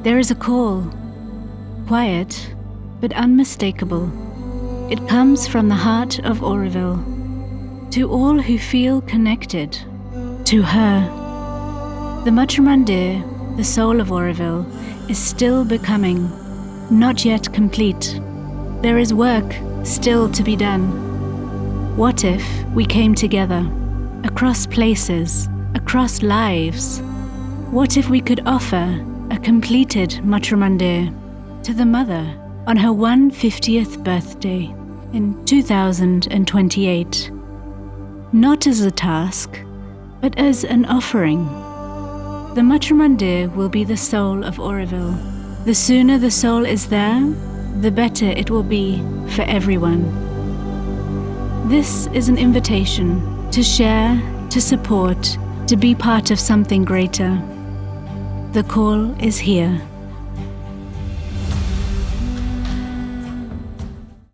There is a call, quiet but unmistakable. It comes from the heart of Auroville, to all who feel connected to her. The Matrimandir, the soul of Auroville, is still becoming, not yet complete. There is work still to be done. What if we came together, across places, across lives? What if we could offer a completed Matrimandir to the Mother on her 150th birthday in 2028? Not as a task, but as an offering. The Matrimandir will be the soul of Auroville. The sooner the soul is there, the better it will be for everyone. This is an invitation to share, to support, to be part of something greater. The call is here.